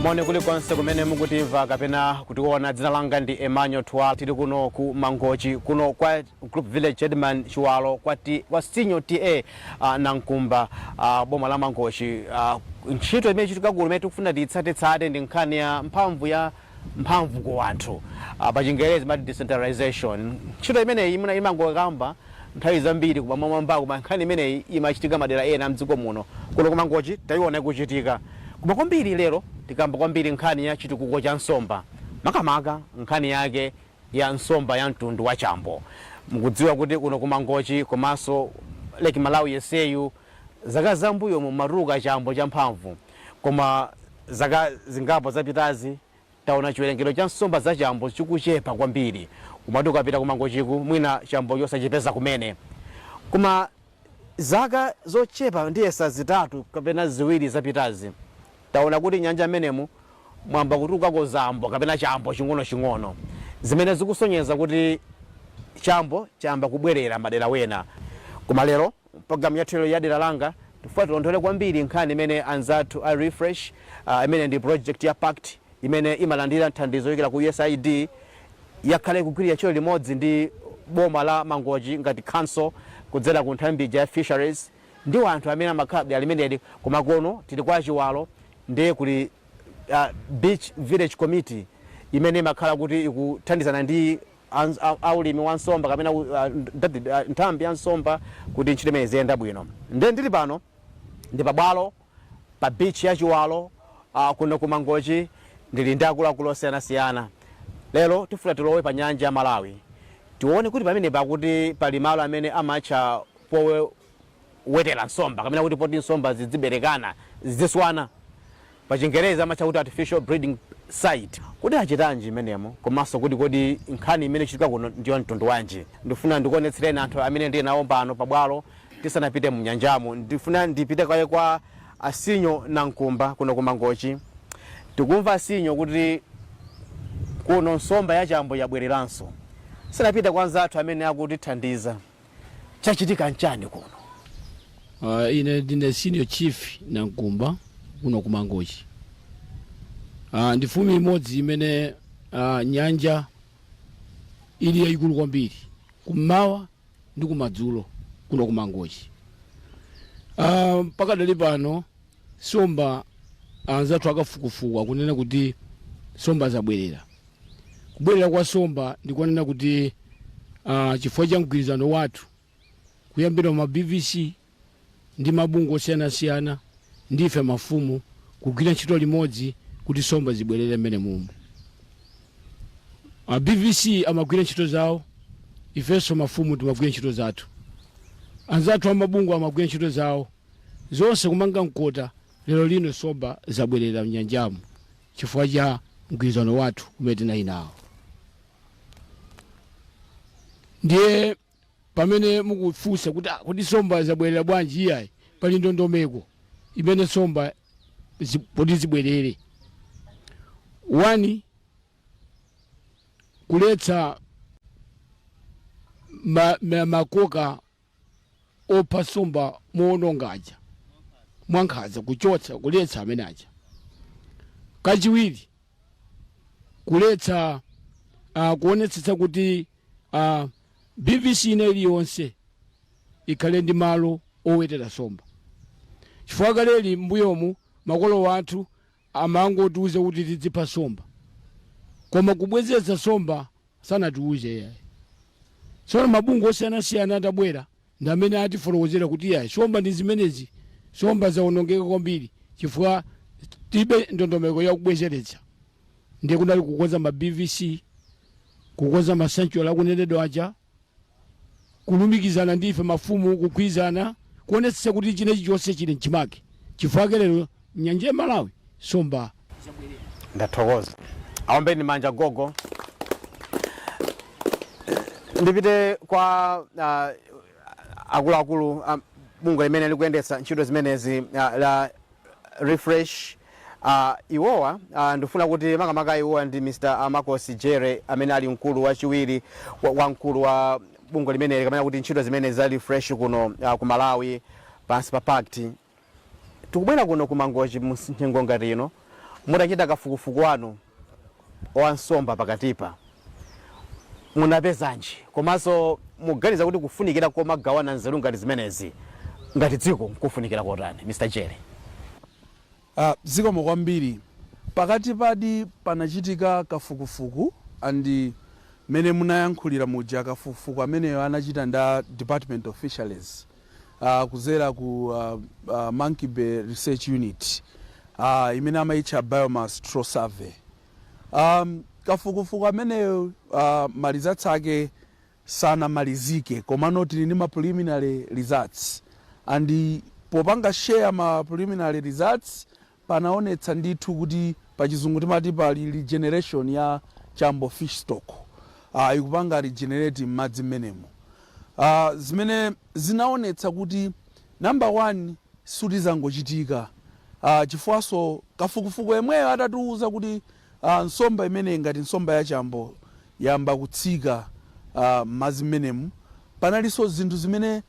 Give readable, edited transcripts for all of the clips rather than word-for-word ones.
Mone kuli konse kumene mukutimva kapena kutiona. Dzina langa ndi Emmanuel Twala. Tili kuno ku Mangochi kuno kwa Group Village Headman Chiwalo kwa Sinyo TA Nankumba boma la Mangochi. Ntchito imene chitika kuno imene tikufuna titsate ndi nkhani ya mphamvu kwa anthu pa Chingerezi mati decentralization. Ntchito imene imangokamba nthawi zambiri kumamwamba koma nkhani imene imachitika madera ena mdziko muno. Kuno ku Mangochi tayiona ikuchitika. Koma kwambiri lero tikamba kwambiri nkhani ya chitukuko cha nsomba. Makamaka nkhani yake ya nsomba ya mtundu wa Chambo. Mukudziwa kuti kuno ku Mangochi komanso Lake Malawi yeseyu zaka zambuyo mu maruka Chambo cha mphamvu. Koma zaka zingapo zapitazi taona chiwerengero cha nsomba za Chambo chikuchepa kwambiri. Kumatu kapita ku Mangochiku mwina Chambo yosachepeza kumene. Koma zaka zochepa ndiye zitatu kapena ziwiri zapitazi taona kuti nyanja menemu mwamba kutuka ko zambo kapena Chambo ching'ono zimene zikusonyeza kuti Chambo chamba kubwerera madera wena. Koma lero program yathu ya dera langa tifuna tilondoole kwambiri nkhani imene anzathu a refresh imene ndi project ya pact imene imalandira thandizo yokera ku USAID yakhale kugwirira ntchito limodzi ndi boma la Mangochi ngati council kudzera ku nthambi ya fisheries ndi anthu amene amakhala alimenedi. Koma kuno tili kwa Chiwalo ndiye kuli beach village committee imene makhala kuti ikuthandizana ndi aulimi wa nsomba kapena nthambi ya nsomba kuti ntchito imene ziyenda bwino. Ndiye ndili pano ndi pabwalo pa beach ya Chiwalo kuno ku Mangochi ndili ndi akuluakulu osiyanasiyana. Lero tifuna tilowe pa nyanja ya Malawi tione kuti pamene pakuti pali malo amene amatcha powetera nsomba kapena kuti poti nsomba zidziberekana ziziswana. Pa Chingereza amatcha kuti artificial breeding site. Kodi achitanji imenemo komanso kodi nkhani imene chitika kuno ndiyo mtundu wanji. Ndifuna ndikuonetsereni anthu amene ndiye nawo pano pabwalo tisanapite mu nyanjamo. Ndifuna ndipite kwa Asinyo Nankumba kuno ku Mangochi. Tikumva Asinyo kuti kuno nsomba ya Chambo yabwereranso. Sanapita kwanza athu amene akutithandiza. Chachitika nchani kuno? Ine ndine Senior Chief Nankumba kuno ku Mangochi. Ndifumi imodzi imene nyanja ili yayikulu kwambiri kummawa ndi kumadzulo kuno ku Mangochi. Mpaka dali pano nsomba anzathu akafukufuku kunena kuti nsomba zabwerera. Kubwerera kwa nsomba ndikunena kuti chifukwa cha mgwirizano wathu kuyambira ma BVC ndi mabungwe osiyanasiyana ndife mafumu kugwira ntchito limodzi kuti nsomba zibwerere mmene mumu. BVC amagwira ntchito zawo, ifenso mafumu timagwira ntchito zathu. Anzathu amabungwe amagwira ntchito zawo. Zonse kumanga mkota lero lino nsomba zabwerera mnyanjamu chifukwa cha mgwirizano wathu umene tinali nawo. Ndiye pamene mukufunsa kuti nsomba zabwerera bwanji iyayi pali ndondomeko imene nsomba poti zibwerere. 1 kuletsa makoka opha nsomba moonongaja mwankhaza kuchotsa kuletsa amene aja. Kachiwiri kuletsa kuonetsetsa kuti BVC ina iliyonse ikhale ndi malo owetera nsomba. Chifukwa kaleli mbuyomu makolo wathu amangotiuze kuti tizipha nsomba koma kubwezeretsa nsomba sanatiuze yayi. Tsono mabungwe osiyanasiyana atabwera ndi amene atifotokozera kuti yayi nsomba ndi zimenezi, nsomba zawonongeka kwambiri chifukwa tibe ndondomeko ya kubwezeretsa. Ndiye kunali kukonza ma BVC, kukonza ma sanctuary akunenedwa aja, kulumikizana ndife mafumu kukwizana kuonetsetsa kuti chinechi chonse chili mchimake. Chifukwa lero nyanja ya Malawi nsomba zabwerera. Ndathokoza. Aombeni manja gogo. Ndipite kwa akuluakulu bungwe limene likuyendetsa ntchito zimenezi la refresh. Iwowa ndifuna kuti makamaka iwowa ndi Mr. Makosi Jere amene ali mkulu wachiwiri wamkulu wa bungwe limene kamene kuti ntchito zimene za refresh kuno ku Malawi pansi pa pact. Tikubwera kuno ku Mangochi mu nyengo ngati ino mutachita kafukufuku wanu wansomba pakatipa munapezanji komanso muganiza kuti kufunikira komagawana nzeru ngati zimenezi ngati dziko kufunikira kotani Mr. Jerry? Zikomo kwambiri. Pakati padi panachitika kafukufuku andi mene munayankhulira muja kafukufuku ameneyo anachita nda Department of Fisheries kuzera ku Monkey Bay Research Unit imene amaitcha Biomass Troll Survey. Kafukufuku ameneyo malizatsi ake sanamalizike komano tili ndi ma preliminary results andi popanga share ma preliminary results panaonetsa ndithu kuti pachizungu timati pali regeneration ya Chambo fish stock ikupanga regenerate m'madzi menemo. Zimene zinaonetsa kuti number 1 suti zangochitika chifukwaso kafukufuku yemweyo atatiuza kuti nsomba imene ngati nsomba ya Chambo yamba kutsika m'madzi menemo, panalinso zinthu zimene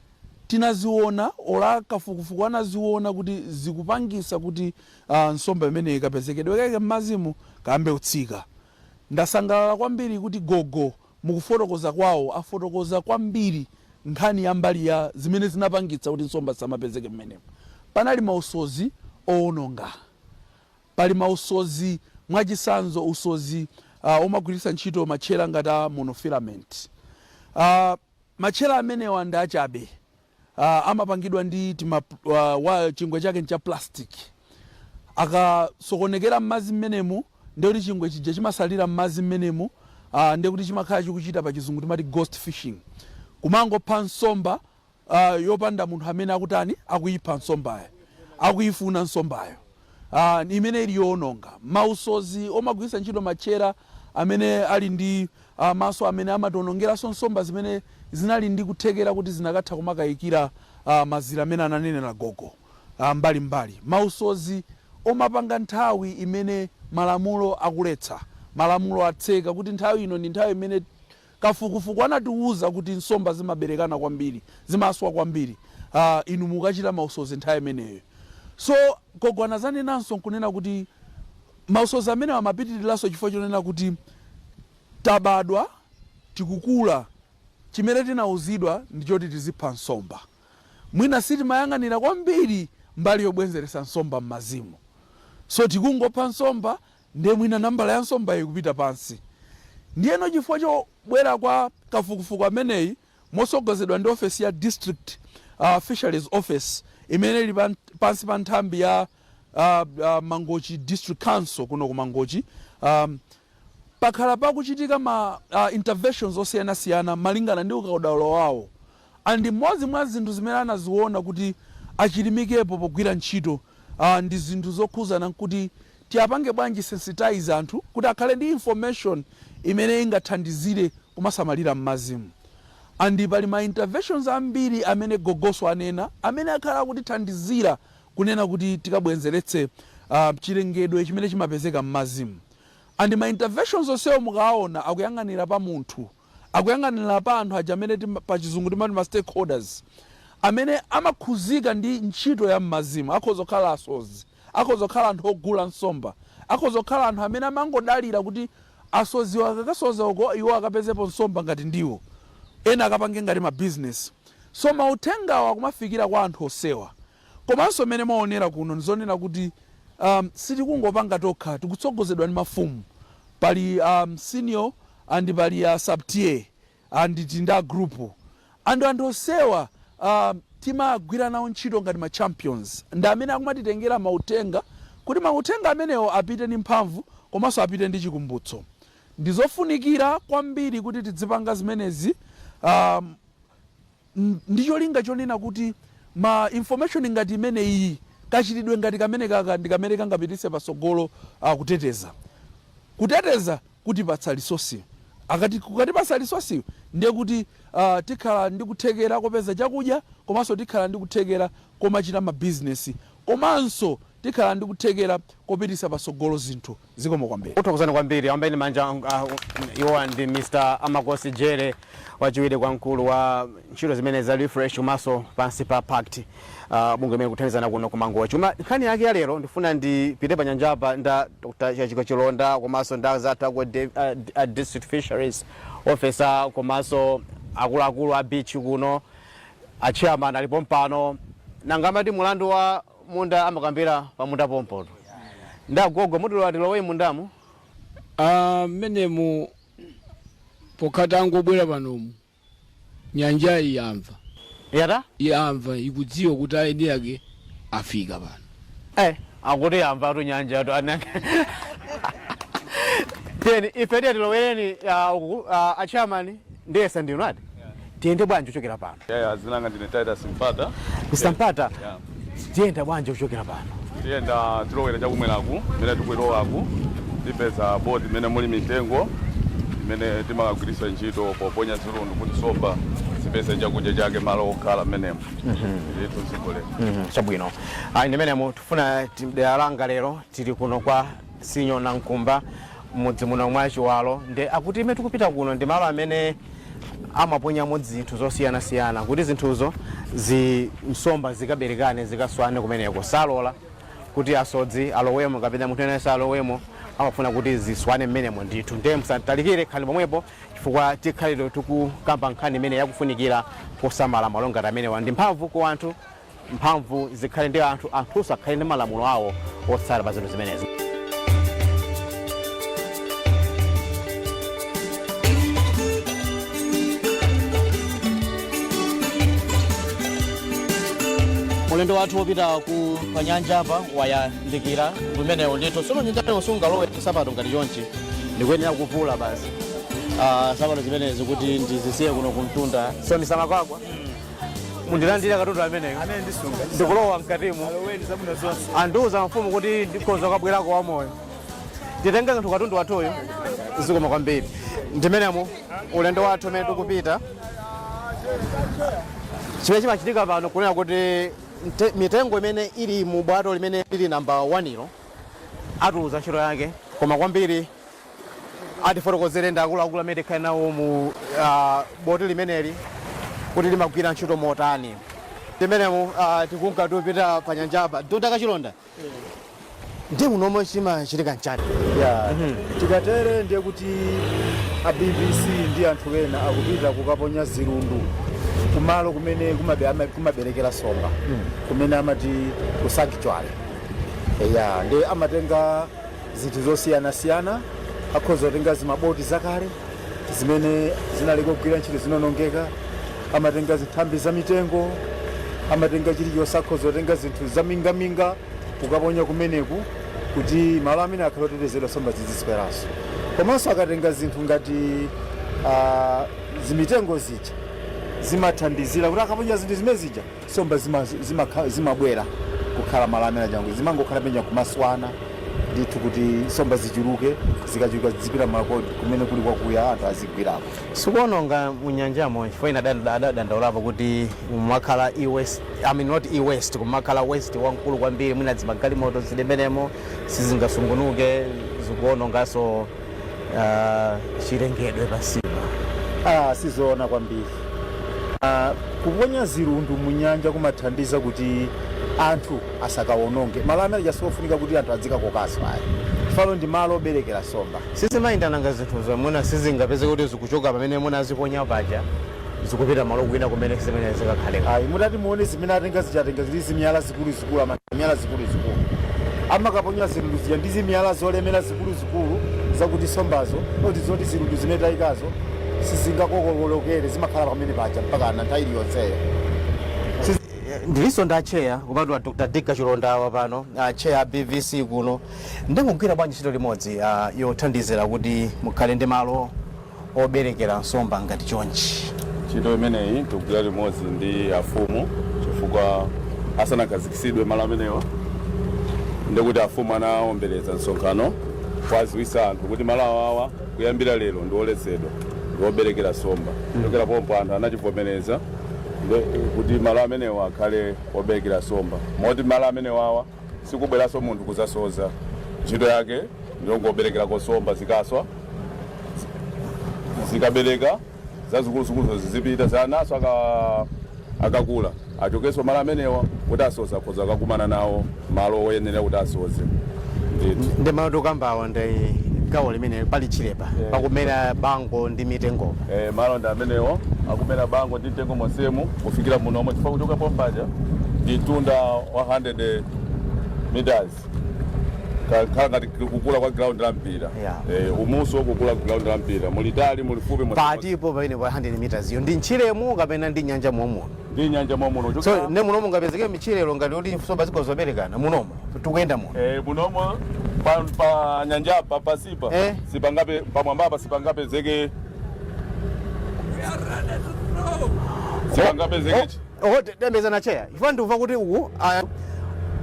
tinaziona ola kafukufuku anaziona kuti zikupangisa kuti nsomba imene ikapezekedwe kake m'madzimu kambe kutsika. Ndasangalala kwambiri kuti gogo mukufotokoza kwawo afotokoza kwambiri nkhani ya mbali ya zimene zinapangitsa kuti nsomba zisamapezeke m'menemo. Panali mausozi owononga, pali mausozi mwachisanzo usozi omagwiritsa ntchito matchera ngati monofilament. Matchera amenewa ndi achabe amapangidwa ndi chingwe chake cha plastic akasokonekera m'madzi m'menemo ndikuti chingwe chija chimasalira m'madzi m'menemo ndikuti chimakhala chikuchita pachizungu timati ghost fishing, kumangopha nsomba yopanda munthu amene akutani akuyipha nsombayo akuyifuna nsombayo imene ili yoononga. Mausozi omagwiritsa ntchito matchera amene ali ndi maso amene amatonongeranso nsomba zimene zinali ndi kuthekera kuti zinakatha kumakayikira mazira amene ananenera gogo mbalimbali. Mausozi omapanga nthawi imene malamulo akuletsa, malamulo atseka kuti nthawi ino ndi nthawi imene kafukufuku anatiuza kuti nsomba zimaberekana kwambiri, zimaswa kwambiri, inu mukachita mausozi nthawi imeneyo. So gogo anazanenanso nkunena kuti mausozi amene amapitiriranso chifukwa chonena kuti tabadwa tikukula, chimene tinauzidwa ndichoti tizipha nsomba. Mwina sitimayang'anira kwambiri mbali yobwezeretsa nsomba m'madzimu, so tikungopha nsomba ndiye mwina nambala ya nsomba ikupita pansi. Ndiyeno chifukwa chobwera kwa kafukufuku ameneyi mosogozedwa ndi ofesi ya District Fisheries Office imene ili pansi pa nthambi ya Mangochi District Council kuno ku Mangochi, pakhala pakuchitika ma interventions osiyanasiyana malingana ndi ukaudaulo wawo. Andi mmodzi mwa zinthu zimene anaziona kuti achilimikepo pogwira ntchito ndi zinthu zokhuzana kuti tiapange bwanji sensitize anthu kuti akhale ndi information imene ingathandizire kumasamalira m'madzimu. Andi pali ma interventions ambiri amene gogoso anena amene akhala kuti thandizira kunena kuti tikabwenzeretse chilengedwe chimene chimapezeka m'madzimu. Andi ma interventions onsewo mukaona akuyang'anira pa munthu, akuyang'anira pa anthu aja amene pachizungu timati ma stakeholders amene amakhuzika ndi ntchito ya m'madzimu. Akhozokhala asozi, akhozokhala anthu ogula nsomba, akhozokhala anthu amene amangodalira kuti asoziwa akakasoza uko iwo akapezepo nsomba ngati ndiwo, ena akapange ngati ma business. So mauthengawa kumafikira kwa anthu osewa. Komanso mene maonera kuno nzonena kuti sitikungopanga tokha, tikutsogozedwa ndi mafumu. Pali senior and pali sub-tier and tinda group. Anthu osewa timagwira nawo ntchito ngati ma champions. Ndi amene akumatitengera mautenga kuti mautenga amenewo apite ndi mphamvu komanso apite ndi chikumbutso. Ndizofunikira kwambiri kuti tidzipanga zimenezi ndi cholinga chonena kuti ma information ngati imene iyi kachitidwe ngati kamene kaka ndi kamene kangapitise pasogolo kuteteza. Kuteteza kuti patsa resource. Kukati patsa resource ndiye kuti tikhala ndi kuthekera kopeza chakudya komanso tikhala ndi kuthekera komachita ma business komanso tikhala ndi kuthekera kopitisa pasogolo zinthu zikomo kwambiri. Uthokozani kwambiri ambaye manja iwo ndi Mr. Amakosi Jere wachiwiri kwa mkulu wa ntchito zimene za refresh komanso pansi pa pact bunge imene kuthandizana kuno ku Mangochi. Nkhani yake ya lero ndifuna ndipite pa nyanjapa nda Dr. Chachiko Chilonda komanso nda zatha ku district fisheries officer komanso akuluakulu a beach kuno a chairman alipo mpano nangamati mulandu wa munda amakambira pa munda pompoto ndagogo mutulo atilowe mundamu menemu pokatango bwera panomu nyanja iyamva yata iyamva ikudziwa kuti aidi yake afika pano akuti yamva tu nyanja tu anake teni ifedi atiloweni a chairman ndiye sandinati tiende bwanji uchokera pano zinanga ndine Titus Mpata. Mr. Mpata tienda bwanji uchokera pano Tienda tilowera chakumweraku mene tikuyilowako tipeza bodi mene muli mitengo imene timakagwiritsa ntchito poponya zirundu kuti nsomba zipeze chakudya chake malo okhala mmenemo nditu zigolera chabwino ndimenemo tifuna dera langa lero tili kuno kwa Sinyo na Nkumba mudzi muno mwa Chiwalo ndi akuti ime tikupita kuno ndi malo amene amaponyamo zinthu zosiyana-siyana kuti zinthuzo nsomba zikaberekane zikaswane kumeneko salola kuti asodzi alowemo kapena munthu ene salowemo amafuna kuti ziswane mmenemo ndithu ndiye musatalikire khali pomwepo chifukwa tikhaliro tikukamba nkhani imene yakufunikira posamala malo ngati amenewa ndi mphamvu ku anthu mphamvu zikhale ndi anthuso akhale ndi malamulo awo otsala pa zinthu zimenezi. Ulendo wathu wopita ku panyanja apa wayandikira kumenewo ndithu sono nyanja usungalowe sapato ngati chonchi ndikuyenera kuvula basi sapato zimenezi kuti ndizisiye kuno kumtunda so misamakwakwa mundilandira katundu ameneyo ndikulowa mkatimo andiuza mfumu kuti ndikhoza kabwerako wamoyo titenge kanthu katundu wathuyo zikoma kwambiri ndimenemo ulendo wathu umene tikupita chimene chimachitika pano kunena kuti mitengo imene ili mu bwato limene lili namba 1 ilo atuza ntchito yake koma kwambiri atifotokozere ndi akuluakulu amene tikhale nawo mu boti limeneli kuti limagwira ntchito motani timenemu tikunka tipita pa nyanjapa Dr. Chilonda ndi munomwe chimachitika nchani tikatere ndiye kuti a BBC ndi anthu ena akupita kukaponya zirundu kumalo kumene kumaberekera nsomba kumene amati kusanctuary ndi amatenga zinthu zosiyana-siyana akhoza kutenga zimaboti zakale zimene zinaliko kugwira ntchito zinonongeka amatenga zithambi za mitengo amatenga chilichonse akhoza kutenga zinthu zamingaminga kukaponya kumeneku kuti malo amene akhala otetezedwa nsomba zizisweranso komanso akatenga zinthu ngati zimitengo zija zimathandizira kuti akaponya zinthu zimene zija nsomba zimabwera kukhala malo amene ajangu zimangokhala penya kumaswana ndithu kuti nsomba zichuluke zikachuluka zipita malako kumene kuli kwakuya anthu azigwirako sikuononga munyanjamo chifukwa ina dandaulapo kuti mumakhala not west kumakhala west wankulu kwambiri mwina zimagalimoto zili mmenemo sizingasungunuke zikuononganso chilengedwe pasipa sizoona kwambiri kuponya zirundu mu nyanja kumathandiza kuti anthu asakawononge malo amene asofunika kuti anthu adzikakokaso falo ndi malo oberekera nsomba sizimayindananga zinthuzo mwina sizingapeze kuti zikuchoka pamene mwina aziponya paja zikupita malo kwina kumene zimene zikakhaleka mutati muone zimene atenga zichatenga zili zimiyala zikuluzikulu amanyala zikuluzikulu amakaponya zirundu zija ndi zimiyala zolemera zikuluzikulu zakuti nsombazo oti zoti zirundu zimene tayikazo sizingakokolokere zimakhala pamene paja mpaka nthawi iliyonseyo ndiliso ndacheya kupatula Dr. Chilonda wa pano cheya BBC kuno ndikugwira bwanji ntchito limodzi yothandizira kuti mukhale ndi malo oberekera nsomba ngati chonchi ntchito imeneyi tikugwira limodzi ndi afumu chifukwa asanakhazikisidwe malo amenewa ndikuti afumu anaombereza msonkhano kwaziwisa anthu kuti malo awawa kuyambira lero ndi oletsedwa ndi oberekera nsomba chokera pompo anthu anachivomereza kuti malo amenewa akhale oberekera nsomba moti malo amenewawa sikubweranso munthu kuzasoza. Ntchito yake ndiyongoberekera kosomba zikaswa zikabereka zazikulu zizipita zanaso akakula achokenso malo amenewa kuti asoza akhoza akakumana nawo malo oyenera kuti asoze. ndi malo tokambawa ndi gawo limene pali chilepa pakumera bango ndi mitengo. Malo ndi amenewo akumera bango ndi mitengo monsemu kufikira munomo chifukwa kuchoka pompaja ndi tunda 100 meters khala ngati kukula kwa ground la mpira. Umuso kukula ground la mpira mulitali mulifupi patipo pamene pa 100 meters iyo ndi ntchilemu kapena ndi nyanja momuno. Ndi nyanja momuno so ne munomo ngapezeke michilelo ngati kuti nsomba zikozoberekana munomo tikuyenda muno. Munomo pa nyanja pasipa sipangape pamwamba sipangapezeke sipangapezeke tembeza na cheya ifuna ndikuva kuti uku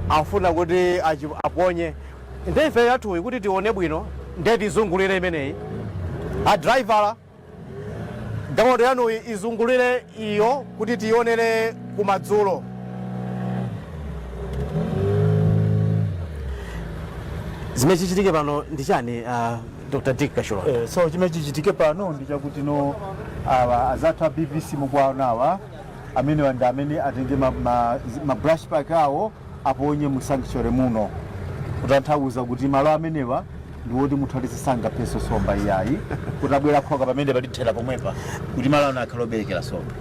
afuna kuti aponye ndife yathuyi kuti tione bwino ndeti izungulire imeneyi adrivala galimoto yanu izungulire iyo kuti tionere kumadzulo. Zimene chichitike pano ndi chani Dr. Dick Kashulo? So chimene chichitike pano ndi chakuti no azathu a BBC mukwaonawa amene ndi amene atenge ma brush pack awo aponye mu sanctuary muno kutanthauza kuti malo amenewa ndi woti munthu alisisanga peso somba iyayi kuti abwera khoka pamene patithera pomwepa kuti malo ano akhala oberekera somba.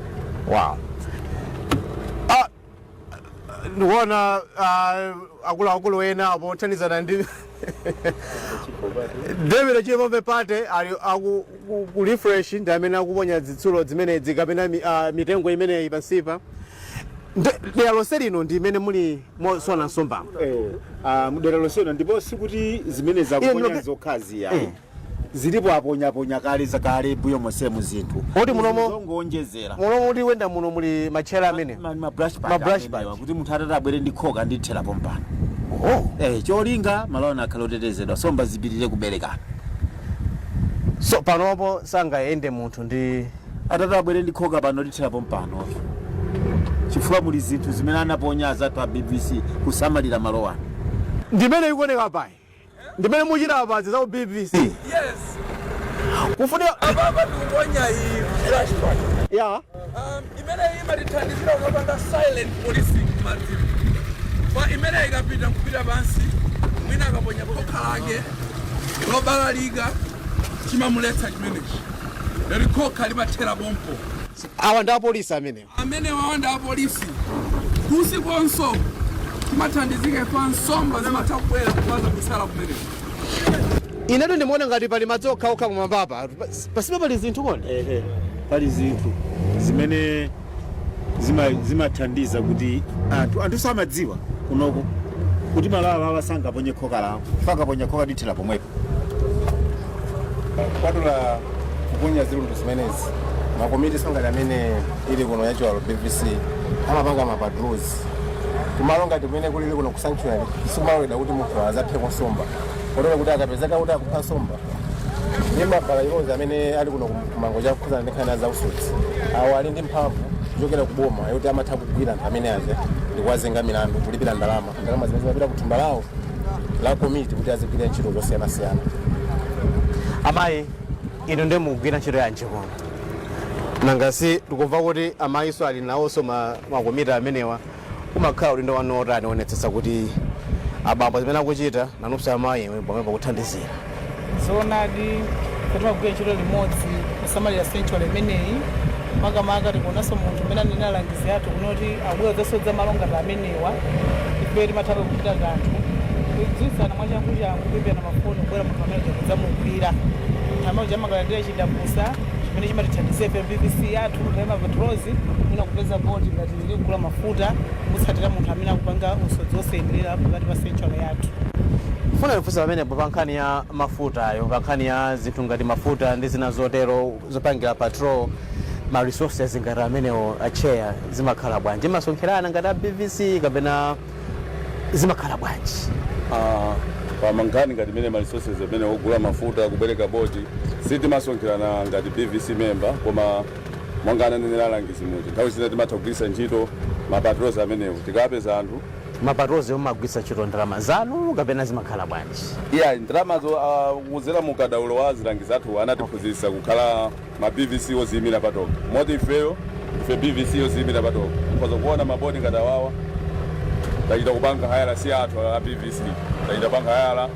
Wow. Ndikuona akuluakulu ena apothandizana ndi David Chimombe Pate ali akurefresh ndi amene akuponya zitsulo zimene zikapena mitengo imeneyi pansipa. Dera lonse lino ndi imene muli mosona nsomba. Mudera lonse lino ndipo sikuti zimene zakuponya zokhazi yayi. Zilipo aponya kale zakale buyo mosemu zinthu. Oti munomo zongonjezera. Munomo kuti wenda muno muli machela amene. Ma brush pack kuti munthu atata abwere ndi khoka ndi thera pompano. Cholinga malo ano akhala otetezedwa somba zipitire kuberekana. So panopo sangayende munthu ndi atata abwere ndi khoka pano ndi thera pompano. Chifukwa muli zinthu zimene anaponya azathu a BBC kusamalira malo ano. Ndimene ikuoneka pai. Ndimene muchita apazi za BBC. Yes. Kufunika ababa tuponya iyi flashback. Yeah. Imene imatithandizira ukapanga silent policing madzimu. Kwa imene ikapita kupita pansi mwina akaponya khoka lake lobalalika chimamuletsa chimenechi. Lero khoka limathera bompo. Awa ndi apolisi amene. Amene wawanda apolisi kusi konso timathandizike pa nsomba zimatabwera kubaza kusala kumene. Inetu ndimaona ngati pali madzi okhaokha kumwambapa pasipo pali zinthu kodi. Pali zinthu zimene zimathandiza kuti anthu samadziwa kunoko kuti malawa awasangaponye khoka lawo faka ponya khoka dithera pomwepo. Kwatula kuponya zilundu zimenezi makomiti sangati amene ili kuno yachiwalo BBC amapanga mapatrols kumalo ngati kumene kulili kuno ku sanctuary simaloweda kuti munthu azaphe nsomba kotero kuti akapezeka kuti akupha nsomba ndi mabhala iwozi amene ali kuno kumangochi akukhudzana ndi nkhani za usodzi awo ali ndi mphamvu kuchokera ku boma yoti amatha kugwira anthu amene aze ndi kuwazenga milandu kulipira ndalama zimene zimapita ku thumba lawo la komiti kuti azigwire ntchito zosiyanasiyana. Amayi ino ndi mugwira ntchito yanji kuno nangasi tikumva kuti amayiso ali nawonso makomiti amenewa umakhala ulindo wanu otani onetsetsa kuti abambo zimene akuchita nanunso amayi pamwepo kuthandizira. Zoonadi kuti magwira ntchito limodzi kusamalira sanctuary imeneyi makamaka tikuonanso munthu amene anene alangizi athu kunoti abwera zosodza malonga amenewa ife timatha kupita kanthu kudziwitsana mwachangu kuimbirana mafoni kubwera munthu amene tikuzamugwira amauja amakalandira chidapusa chimene chimatithandizira ife BBC yathu kutayima patrols mwina kupeza bodi ngati ili kugula mafuta kutsatira munthu amene akupanga usodzi osayenderera pakati pa sanctuary yathu. Funa kufunsa pamenepo pa nkhani ya mafutayo pa nkhani ya zinthu ngati mafuta ndi zina zotero zopangira patrol ma resources ngati amenewo acheya zimakhala bwanji masonkherana ngati a BBC kapena zimakhala bwanji? Pa mankhani ngati mene ma resources amene ogula mafuta kubereka boti sitimasonkherana ngati BBC member koma monga ananenera alangizi muti nthawi zina timatha kugwiritsa ntchito ma patrols amenewo tikapeza anthu mapatrozi omagwisa ntchito ndalama zanu kapena zimakhala bwanji? iya ndalamazo kuzera mukadaulo wa zilangizi athu anatiphunzitsa kukhala ma BVC oziyimira patoka moti ife BVC oziyimira patoka koza kuona mabodi ngati awawa tachita kupanga hayala si athu a BVC tachita kupanga hayala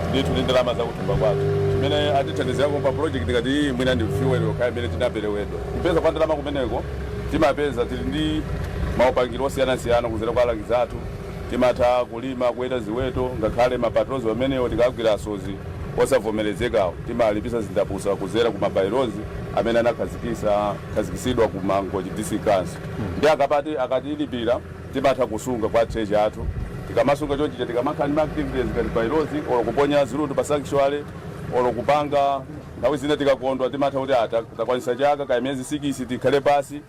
ndithu ndi ndalama zakuthumba kwathu chimene atithandizirako pa project ngati iyi mwina ndi fuel yokha imene tinaperewedwa kupeza kwa ndalama kumeneko timapeza tili ndi maupangiro osiyanasiyana kuzera kwa alangizi athu timatha kulima kuweta ziweto ngakhale mapatrozi amenewo tikagwira asozi osavomerezekawo timalipisa zindapusa kuzera ku mabairozi amene anakhazikitsidwa ku Mangochi district council ndi akatilipira timatha kusunga kwa treasure athu tikamasunga chonchicha tikamakhala ndi activities ngati bairozi olo kuponya zilundu pa sanctuary olo kupanga nthawi zina tikakondwa timatha kuti takwanisa chaka kaya miyezi 6 tikhale pasi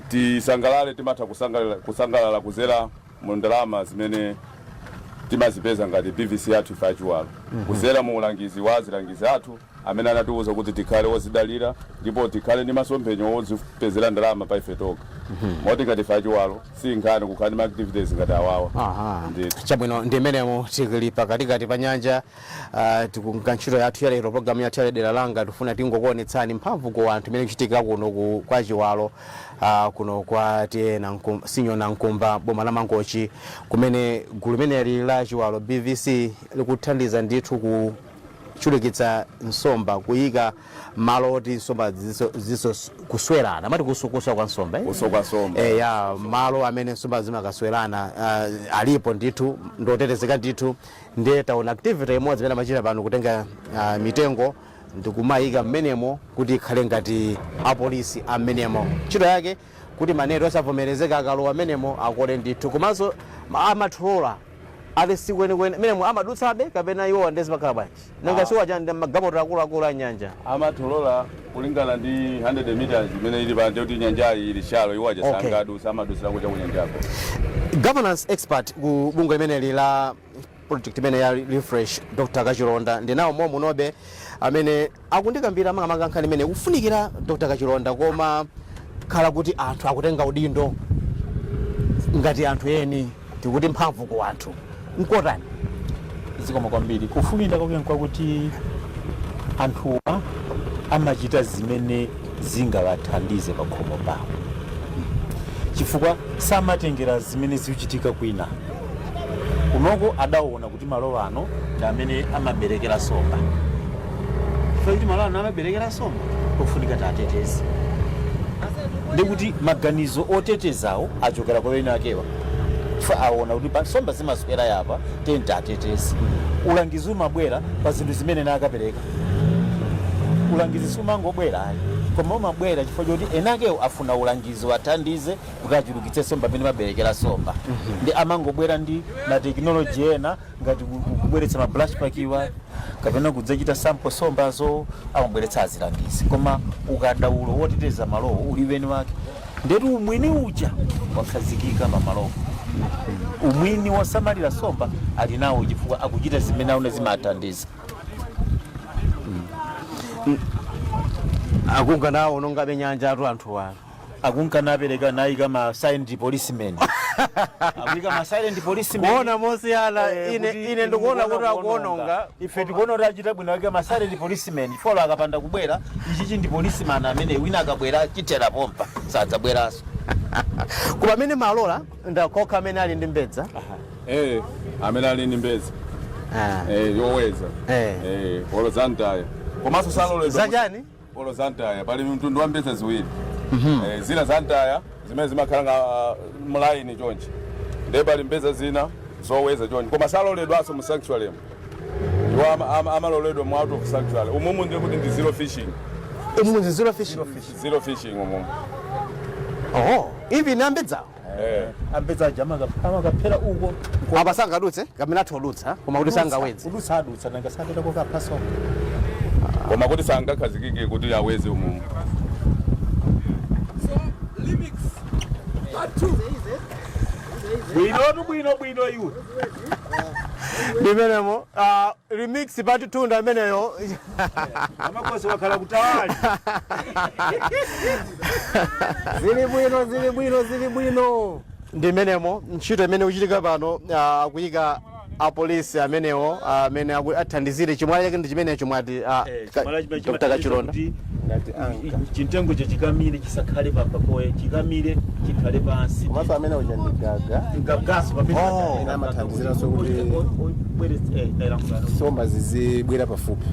tisangalale timatha kusangalala kuzera mu ndalama zimene timazipeza ngati BVC athu ifachiwalo kuzera mu ulangizi wa zilangizi athu amene anatiuza kuti tikhale ozidalira ndipo tikhale ndi masomphenya ozipezera ndalama pa ife toka moti ngati ifachiwalo si nkhani kukhala ndi activities ngati awawa. Chabwino ndi imenemo tikili pakatikati pa nyanja ntchito yathu ya lero programu yathu ya dera langa tifuna tingokuonetsani mphamvu kwa anthu imene kuchitika kuno kwa Chiwalo kuno kwa tiye sinyo na nkumba boma la Mangochi kumene gulu limene la Chiwalo BVC likuthandiza ndithu kuchulukitsa nsomba kuyika malo oti nsomba ziso kuswerana amati kusukusa kwa nsomba ya malo amene nsomba zimakaswerana alipo ndithu ndotetezeka ndithu ndiye taona activity imodzi imene amachita pano kutenga mitengo ndikumayika mmenemo kuti ikhale ngati apolisi amenemo ntchito yake kuti maneto osavomerezeka akalowa amenemo akole ndithu komanso amatrola ati sikwenikweni menemo amadutsabe kapena iwo ndezi makhala bwanji nanga siwa chandi magamoto akuluakulu a nyanja amatolola kulingana ndi 100 meters imene ili pande kuti nyanja ili shalo iwaja sangadutsa amadusira kuja kunyanjako. Governance expert ku bungwe limene la project imene ya refresh Dr. Kachilonda ndinawo munobe amene akundikambira makamaka nkhani imene kufunikira Dr. Kachilonda koma khala kuti anthu akutenga udindo ngati anthu eni tikuti mphamvu kwa anthu nkotani zikoma kwambiri kufunikira kwa kuti anthuwa amachita zimene zingavathandize pa khomo pawo chifukwa samatengera zimene zikuchitika kwina kunoko adaona kuti malo ano ndi amene amaberekera somba kuti malo ano amaberekera somba kufunika tateteze ndikuti maganizo otetezawo achokera kwa ena akewa fa aona kuti somba zimaswera yapa tenta ateteze ulangizi umabwera pa zinthu zimene nakapereka ulangizi sumangobwera ayi koma umabwera chifukwa choti enakewo afuna ulangizi wathandize kuti achulukitse somba pamene maberekera somba ndi amangobwera ndi na tekinoloji ena ngati kubweretsa ma brush pakiwa kapena kudzachita sample sombazo amabweretsa azilangizi koma ukadaulo woteteza malowo uliweni wake ndetu umwini uja wakhazikika pamalowo umwini wosamalira somba ali nawo chifukwa akuchita zimene aone zimathandiza akunkana unongabe nyanja atu anthu wano akunkana apereka nayika ma silent policemen akuika ma silent policemen kuona mosiyana ine ndikuona kuti akuononga ife tikuona kuti achita bwino akika ma silent policemen follow akapanda kubwera ichichi ndi policeman amene wina akabwera chitera pompa sadzabweranso kuba amene malola ndakokha amene ali ndi mbedza amene ali ndi mbedza yoweza olo zantaya komanso saloledwa zachani olo zantaya pali mtundu wa mbedza ziwiri zina zantaya zimene zimakhala nga mulaini chonchi ndiye pali mbedza zina zoweza chonchi koma saloledwanso mu sanctuary ndiwo amaloledwa mu out of sanctuary umumu ndiye kuti ndi zero fishing zero fishing umumu ivi ni ambedzawo ambedza jama kapera uko apa sangadutse kamene athodutsa koma kuti sangawedze udutsa adutsa nanga sapita koka paso koma kuti sangakhazikike kuti aweze umumu bwino iwe ndimenemo remix part 2 ndameneyo amakosi wakhala kutawali zili bwino ndi menemo ntchito imene kuchitika pano akuyika apolisi amenewo amene athandizire chimwala chake ndi chimenecho mwati Dr. Kachilonda chitengo chikamire chisakhale papoe chikamire chikhale pansi maso amene uja ndi gagas ina amathandizira so kuti nsomba zizibwera pafupi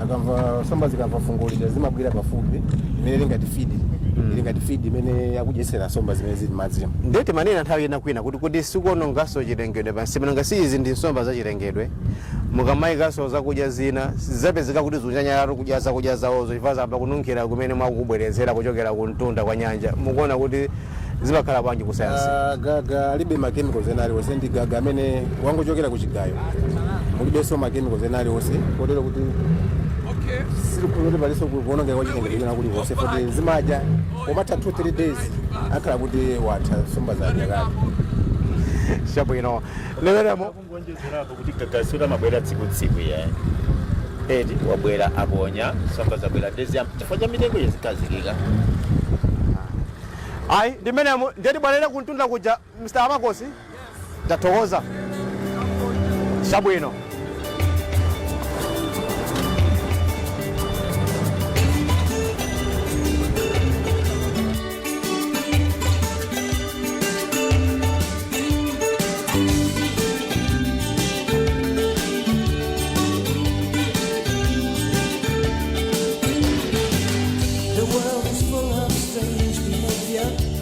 akamva nsomba zikamva fungo lija zimabwera pafupi imene lingati feed imene akudyesera nsomba zimene zili m'madzimo ndeti manena nthawi ina kwina kuti sikuonongaso chilengedwe pansi pano ngasi izi ndi nsomba za chilengedwe mukamayikaso zakudya zina zapezeka kuti zunjanyalatu kudya zakudya zawozo chifukwa zamba kununkhira kumene mwakubwerezera kuchokera ku mtunda kwa nyanja mukuona kuti zimakhala bwanji ku sayansi gaga alibe machemicals ena aliwonse ndi gaga amene wangochokera ku chigayo mulibenso machemicals ena aliwonse kotero kuti sirikuti paliso kuonongeka kwa chilengedwe kuliwonse kuti zimadya komatha 2-3 days akhala kuti watha nsomba zadya kale chabwino leweremo kungonjezerapo kuti gagasura mabwera tsiku ya eti wabwera aponya nsomba zabwera dezi chifukwa cha mitengo yazikazikika ayi ndimenemo ndeti bwanere kuntunda kuja Mr. Amakosi tathokoza chabwino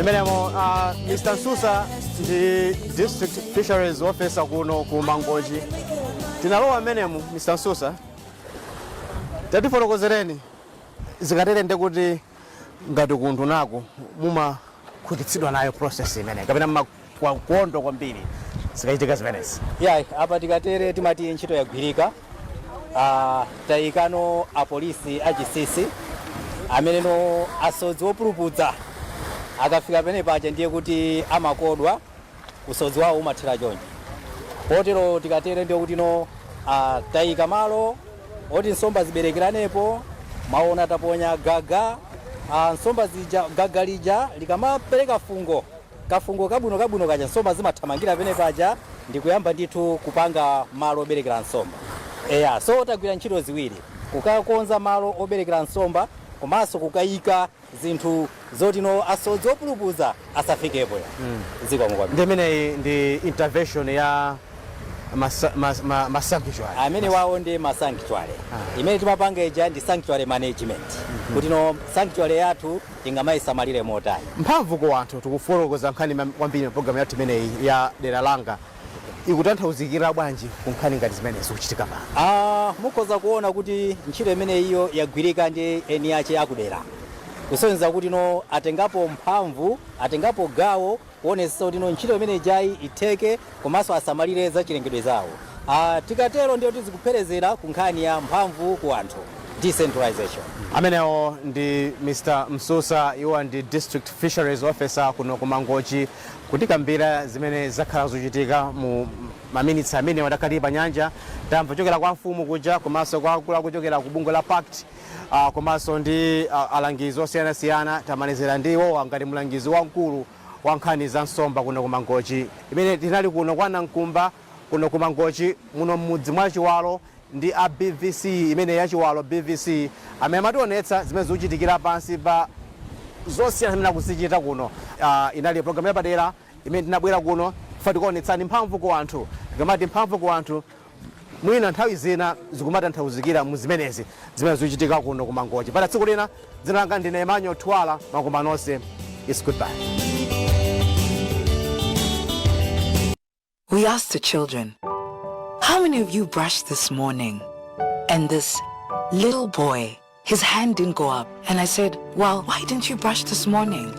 Menemo Mr. Susa the District Fisheries Officer kuno ku Mangochi tinalowa menemo Mr. Susa tatifotokozereni zikatere ndekuti ngati kunthu nako mumakhutitsidwa nayo process imene kapena mmakuondo kwambiri zikachitika zimenezi apa tikatere timati ntchito yagwirika tayikano apolisi achisisi ameneno asodzi opulupudza akafika pene paja ndiye kuti amakodwa usodzi wawo umathera chonje potero tikatere ndiye kuti tayika malo oti nsomba ziberekeranepo maona taponya gaga nsomba zija gaga lija likamapereka kafungo kabwino kaja nsomba zimathamangira pene paja ndikuyamba ndithu kupanga malo oberekera nsomba so tagwira ntchito ziwiri kukakonza malo oberekera nsomba komanso kukayika zinthu zoti asodzi opulupudza asafikepo ndimene ndi intervention ya masanctuary amene wawo ndi masanctuary imene timapanga ija ndi sanctuary management kuti sanctuary yathu ingamayisamalire motani mphamvu ku anthu tikufotokoza nkhani kwambiri program yathu imeneyi ya dera langa ikutanthauzikira bwanji ku nkhani ngati zimene zikuchitika pano mukhoza kuona kuti ntchito imene iyo yagwirika ndi eni ache akudera kusonyeza kuti atengapo mphamvu atengapo gawo kuonesa kuti ntchito imene ijayi itheke komanso asamalire za chilengedwe zawo tikatero ndiyo tizikupherezera ku nkhani ya mphamvu ku anthu decentralization amenewo ndi Mr. Msusa iwo ndi District Fisheries Officer kuno ku Mangochi kutikambira zimene zakhala zochitika mu maminitsi amene wadakali pa nyanja tamva kuchokera kwa mfumu kuja komanso kwa akulu kuchokera ku bungwe la pact komanso ndi alangizi osiyanasiyana tamalizira ndiwo ngati mlangizi wamkulu wa nkhani za nsomba kuno ku Mangochi imene tinali kuno kwa Nankumba kuno ku Mangochi muno mmudzi mwa Chiwalo ndi a BVC imene ya Chiwalo BVC amene amationetsa zimene zikuchitikira pansi pa zosiyana zimene akuzichita kuno inali program yapadera imene tinabwera kuno tikuonetsani mphamvu ku anthu ngamati mphamvu ku anthu mwina nthawi zina zikumatanthauzikira mu zimenezi zimene zikuchitika kuno ku Mangochi pata tsiku lina dzina langa ndine Emmanuel Twala makoma nonse is goodbye. We asked the children, how many of you brushed this morning? And this little boy, his hand didn't go up. And I said, well, why didn't you brush this morning?